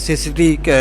CCTV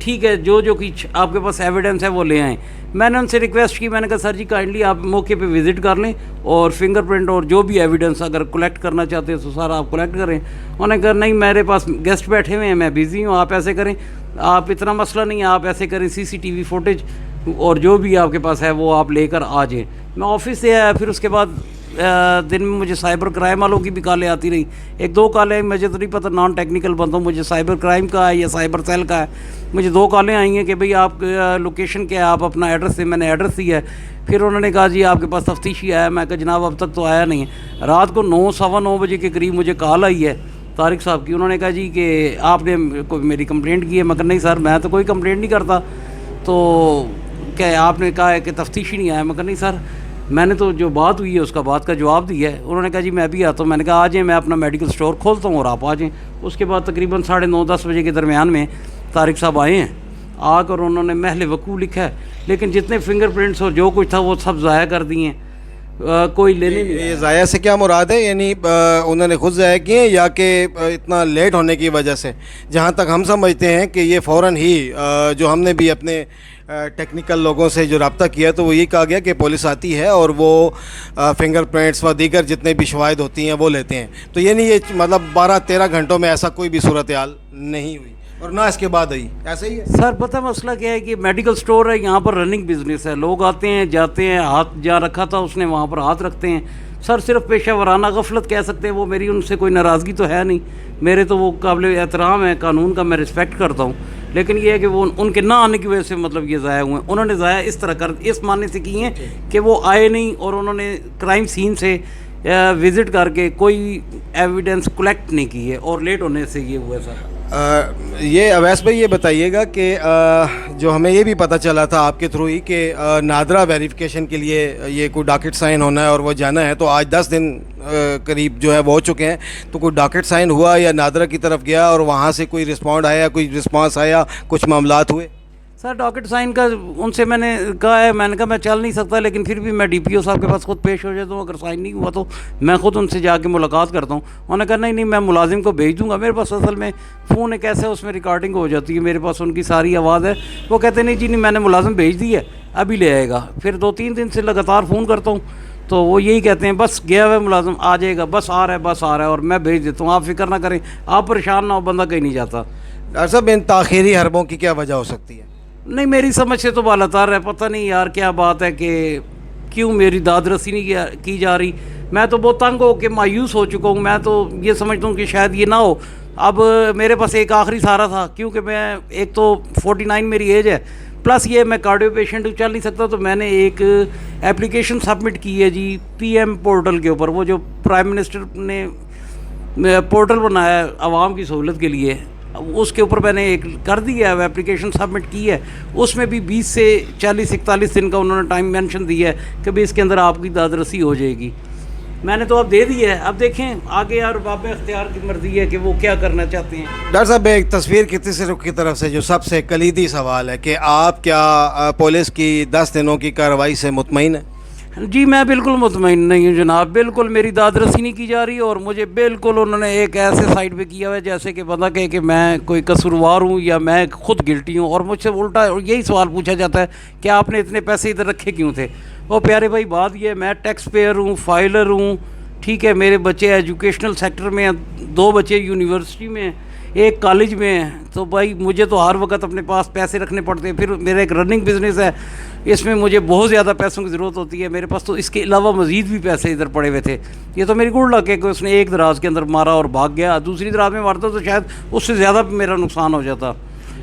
ٹھیک ہے جو کچھ آپ کے پاس ایویڈنس ہے وہ لے آئیں. میں نے ان سے ریکویسٹ کی, میں نے کہا سر جی کائنڈلی آپ موقع پہ وزٹ کر لیں اور فنگر پرنٹ اور جو بھی ایویڈنس اگر کلیکٹ کرنا چاہتے ہیں تو سارا آپ کلیکٹ کریں. انہوں نے کہا نہیں میرے پاس گیسٹ بیٹھے ہوئے ہیں, میں بزی ہوں, آپ ایسے کریں, آپ اتنا مسئلہ نہیں ہے, آپ ایسے کریں CCTV فوٹیج اور جو بھی آپ کے پاس ہے وہ آپ لے کر آ جائیں. میں آفس سے آیا, پھر اس کے بعد دن میں مجھے سائبر کرائم والوں کی بھی کالیں آتی رہی. 1-2 کالیں, مجھے تو نہیں پتہ, نان ٹیکنیکل بندوں, مجھے سائبر کرائم کا ہے یا سائبر سیل کا ہے, مجھے 2 کالیں آئی ہیں کہ بھئی آپ لوکیشن کیا ہے, آپ اپنا ایڈریس دیں. میں نے ایڈریس دیا ہے. پھر انہوں نے کہا جی آپ کے پاس تفتیشی آیا ہے. میں کہا جناب اب تک تو آیا نہیں ہے. رات کو 9-9:15 بجے کے قریب مجھے کال آئی ہے طارق صاحب کی. انہوں نے کہا جی کہ آپ نے کوئی میری کمپلینٹ کی ہے. میں کہا نہیں سر میں تو کوئی کمپلینٹ نہیں کرتا. تو کہ آپ نے کہا ہے کہ تفتیشی نہیں آیا. میں کہا نہیں سر میں نے تو جو بات ہوئی ہے اس کا بات کا جواب دیا ہے. انہوں نے کہا جی میں ابھی آتا ہوں. میں نے کہا آ جائیں, میں اپنا میڈیکل اسٹور کھولتا ہوں اور آپ آ جائیں. اس کے بعد تقریباً 9:30-10 بجے کے درمیان میں طارق صاحب آئے ہیں. آ کر انہوں نے محل وقوع لکھا ہے, لیکن جتنے فنگر پرنٹس اور جو کچھ تھا وہ سب ضائع کر دیے ہیں. کوئی لینے نہیں. یہ ضائع سے کیا مراد ہے, یعنی انہوں نے خود ضائع کیے ہیں یا کہ اتنا لیٹ ہونے کی وجہ سے؟ جہاں تک ہم سمجھتے ہیں کہ یہ فوراً ہی جو ہم نے بھی اپنے ٹیکنیکل لوگوں سے جو رابطہ کیا تو وہ یہ کہا گیا کہ پولیس آتی ہے اور وہ فنگر پرنٹس و دیگر جتنے بھی شواہد ہوتی ہیں وہ لیتے ہیں. تو یعنی یہ مطلب 12-13 گھنٹوں میں ایسا کوئی بھی صورتحال نہیں ہوئی اور نہ اس کے بعد آئی, ایسا ہی ہے سر. پتہ مسئلہ کیا ہے کہ میڈیکل سٹور ہے, یہاں پر رننگ بزنس ہے, لوگ آتے ہیں جاتے ہیں, ہاتھ جہاں رکھا تھا اس نے وہاں پر ہاتھ رکھتے ہیں. سر صرف پیشہ ورانہ غفلت کہہ سکتے ہیں, وہ میری ان سے کوئی ناراضگی تو ہے نہیں, میرے تو وہ قابل احترام ہے, قانون کا میں رسپیکٹ کرتا ہوں. لیکن یہ ہے کہ وہ ان کے نہ آنے کی وجہ سے مطلب یہ ضائع ہوئے ہیں. انہوں نے ضائع اس طرح اس معنی سے کی ہیں کہ وہ آئے نہیں اور انہوں نے کرائم سین سے وزٹ کر کے کوئی ایویڈنس کلیکٹ نہیں کی ہے اور لیٹ ہونے سے یہ ہوا ہے. سر یہ اویس بھائی یہ بتائیے گا کہ جو ہمیں یہ بھی پتہ چلا تھا آپ کے تھرو ہی کہ نادرا ویریفیکیشن کے لیے یہ کوئی ڈاکٹ سائن ہونا ہے اور وہ جانا ہے, تو آج 10 دن قریب جو ہے وہ ہو چکے ہیں, تو کوئی ڈاکٹ سائن ہوا یا نادرا کی طرف گیا اور وہاں سے کوئی رسپونڈ آیا, کوئی رسپانس آیا, کچھ معاملات ہوئے؟ سر ڈاکٹ سائن کا ان سے میں نے کہا ہے, میں نے کہا میں چل نہیں سکتا, لیکن پھر بھی میں DPO صاحب کے پاس خود پیش ہو جاتا ہوں. اگر سائن نہیں ہوا تو میں خود ان سے جا کے ملاقات کرتا ہوں. انہوں نے کہا نہیں میں ملازم کو بھیج دوں گا. میرے پاس اصل میں فون ایک ایسا ہے اس میں ریکارڈنگ ہو جاتی ہے, میرے پاس ان کی ساری آواز ہے. وہ کہتے نہیں جی نہیں میں نے ملازم بھیج دی ہے ابھی لے آئے گا. پھر 2-3 دن سے لگاتار فون کرتا ہوں تو وہ یہی کہتے ہیں بس گیا ہوا ملازم آ جائے گا, بس آ رہا ہے اور میں بھیج دیتا ہوں, آپ فکر نہ کریں, آپ پریشان نہ ہو, بندہ کہیں نہیں جاتا. ڈاکٹر صاحب ان تاخیری حربوں کی کیا وجہ ہو سکتی ہے؟ نہیں میری سمجھ سے تو بالاتار ہے, پتہ نہیں یار کیا بات ہے کہ کیوں میری داد رسی نہیں کی جا رہی. میں تو بہت تنگ ہو کے مایوس ہو چکا ہوں. میں تو یہ سمجھتا ہوں کہ شاید یہ نہ ہو. اب میرے پاس ایک آخری سہارا تھا, کیونکہ میں ایک تو 49 میری ایج ہے, پلس یہ میں کارڈیو پیشنٹ چل نہیں سکتا. تو میں نے ایک اپلیکیشن سبمٹ کی ہے جی PM پورٹل کے اوپر, وہ جو پرائم منسٹر نے پورٹل بنایا ہے عوام کی سہولت کے لیے, اس کے اوپر میں نے ایک کر دی ہے اپلیکیشن سبمٹ کی ہے. اس میں بھی 20 سے 40-41 دن کا انہوں نے ٹائم مینشن دیا ہے کہ بھی اس کے اندر آپ کی داد رسی ہو جائے گی. میں نے تو اب دے دی ہے, اب دیکھیں آگے یار باب اختیار کی مرضی ہے کہ وہ کیا کرنا چاہتے ہیں. ڈاکٹر صاحب ایک تصویر کی تیسرے رخ کی طرف سے جو سب سے کلیدی سوال ہے کہ آپ کیا پولیس کی 10 دنوں کی کارروائی سے مطمئن ہیں؟ جی میں بالکل مطمئن نہیں ہوں جناب, بالکل میری داد رسی نہیں کی جا رہی, اور مجھے بالکل انہوں نے ایک ایسے سائڈ پہ کیا ہوا ہے جیسے کہ بندہ کہے کہ میں کوئی قصوروار ہوں یا میں خود گلٹی ہوں, اور مجھ سے الٹا یہی سوال پوچھا جاتا ہے کہ آپ نے اتنے پیسے ادھر رکھے کیوں تھے. وہ پیارے بھائی بات یہ ہے, میں ٹیکس پیئر ہوں, فائلر ہوں, ٹھیک ہے, میرے بچے ایجوکیشنل سیکٹر میں ہیں, 2 بچے یونیورسٹی میں ہیں, ایک کالج میں ہے. تو بھائی مجھے تو ہر وقت اپنے پاس پیسے رکھنے پڑتے ہیں. پھر میرا ایک رننگ بزنس ہے, اس میں مجھے بہت زیادہ پیسوں کی ضرورت ہوتی ہے. میرے پاس تو اس کے علاوہ مزید بھی پیسے ادھر پڑے ہوئے تھے. یہ تو میری گڈ لک ہے کہ اس نے ایک دراز کے اندر مارا اور بھاگ گیا, دوسری دراز میں مارتا تو شاید اس سے زیادہ میرا نقصان ہو جاتا.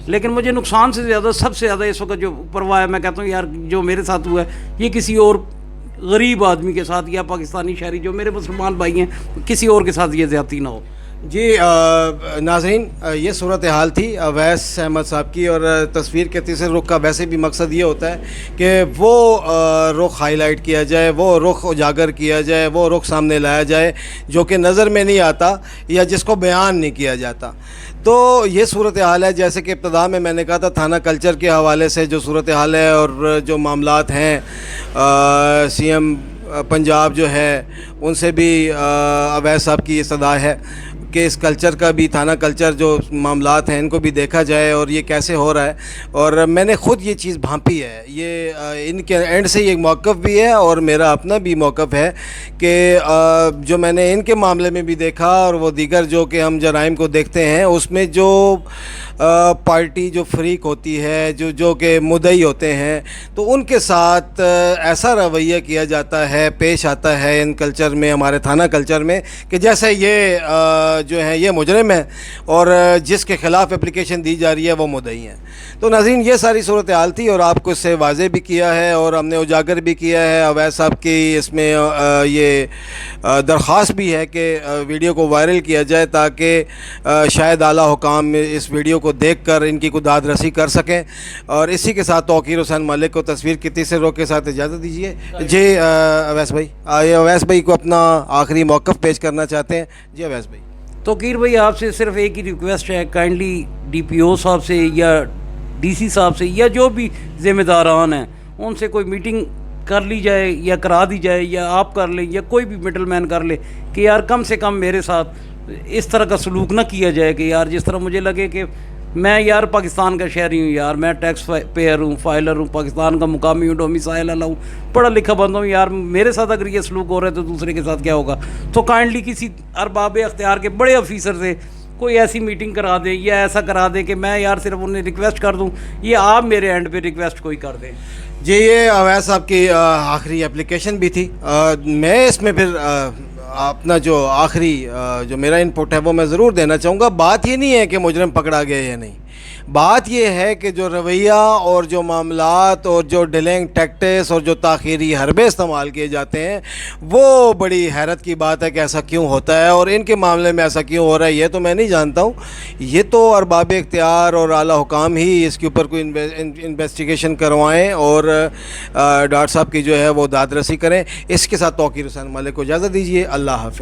لیکن مجھے نقصان سے زیادہ سب سے زیادہ اس وقت جو پرواہ ہے, میں کہتا ہوں یار جو میرے ساتھ ہوا ہے یہ کسی اور غریب آدمی کے ساتھ یا پاکستانی شہری جو میرے مسلمان بھائی ہیں کسی اور کے ساتھ یہ زیادتی نہ ہو. جی ناظرین, یہ صورتحال تھی اویس احمد صاحب کی, اور تصویر کے تیسرے رخ کا ویسے بھی مقصد یہ ہوتا ہے کہ وہ رخ ہائی لائٹ کیا جائے, وہ رخ اجاگر کیا جائے, وہ رخ سامنے لایا جائے جو کہ نظر میں نہیں آتا یا جس کو بیان نہیں کیا جاتا. تو یہ صورتحال ہے, جیسے کہ ابتدا میں نے کہا تھا تھانہ کلچر کے حوالے سے جو صورتحال ہے اور جو معاملات ہیں, CM پنجاب جو ہے ان سے بھی اویس صاحب کی یہ صدا ہے کہ اس کلچر کا بھی، تھانہ کلچر جو معاملات ہیں ان کو بھی دیکھا جائے اور یہ کیسے ہو رہا ہے. اور میں نے خود یہ چیز بھانپی ہے، یہ ان کے اینڈ سے یہ موقف بھی ہے اور میرا اپنا بھی موقف ہے کہ جو میں نے ان کے معاملے میں بھی دیکھا اور وہ دیگر جو کہ ہم جرائم کو دیکھتے ہیں اس میں جو پارٹی جو فریق ہوتی ہے، جو کہ مدعی ہوتے ہیں، تو ان کے ساتھ ایسا رویہ کیا جاتا ہے، پیش آتا ہے ان کلچر میں، ہمارے تھانہ کلچر میں، کہ جیسے یہ جو ہیں یہ مجرم ہیں اور جس کے خلاف اپلیکیشن دی جا رہی ہے وہ مدعی ہیں. تو ناظرین یہ ساری صورتحال تھی اور آپ کو اس سے واضح بھی کیا ہے اور ہم نے اجاگر بھی کیا ہے. اویس صاحب کی اس میں یہ درخواست بھی ہے کہ ویڈیو کو وائرل کیا جائے تاکہ شاید اعلیٰ حکام اس ویڈیو کو دیکھ کر ان کی کوئی داد رسی کر سکیں. اور اسی کے ساتھ توقیر حسین ملک کو تصویر کی تیسرے رخ کے ساتھ اجازت دیجیے. جی اویس بھائی، اویس بھائی کو اپنا آخری موقف پیش کرنا چاہتے ہیں. جی اویس بھائی. توقیر بھائی آپ سے صرف ایک ہی ریکویسٹ ہے، کائنڈلی ڈی پی او صاحب سے یا ڈی سی صاحب سے یا جو بھی ذمہ داران ہیں ان سے کوئی میٹنگ کر لی جائے یا کرا دی جائے یا آپ کر لیں یا کوئی بھی مڈل مین کر لے کہ یار کم سے کم میرے ساتھ اس طرح کا سلوک نہ کیا جائے کہ یار جس طرح مجھے لگے کہ میں یار پاکستان کا شہری ہوں، یار میں ٹیکس پیئر ہوں، فائلر ہوں، پاکستان کا مقامی ہوں، ڈومیسائل والا ہوں، پڑھا لکھا بندہ ہوں، یار میرے ساتھ اگر یہ سلوک ہو رہا ہے تو دوسرے کے ساتھ کیا ہوگا. تو کائنڈلی کسی ارباب اختیار کے بڑے آفیسر سے کوئی ایسی میٹنگ کرا دیں یا ایسا کرا دیں کہ میں یار صرف انہیں ریکویسٹ کر دوں یا آپ میرے اینڈ پہ ریکویسٹ کوئی کر دیں. جی یہ اویس صاحب کی آخری اپلیکیشن بھی تھی. میں اس میں پھر اپنا جو آخری جو میرا انپٹ ہے وہ میں ضرور دینا چاہوں گا. بات یہ نہیں ہے کہ مجرم پکڑا گیا یا نہیں، بات یہ ہے کہ جو رویہ اور جو معاملات اور جو ڈیلنگ ٹیکٹس اور جو تاخیری حربے استعمال کیے جاتے ہیں وہ بڑی حیرت کی بات ہے کہ ایسا کیوں ہوتا ہے اور ان کے معاملے میں ایسا کیوں ہو رہا ہے یہ تو میں نہیں جانتا ہوں. یہ تو ارباب اختیار اور اعلیٰ حکام ہی اس کے اوپر کوئی انویسٹیگیشن کروائیں اور ڈاکٹر صاحب کی جو ہے وہ داد رسی کریں. اس کے ساتھ توقیر حسین ملک کو اجازت دیجیے. اللہ حافظ.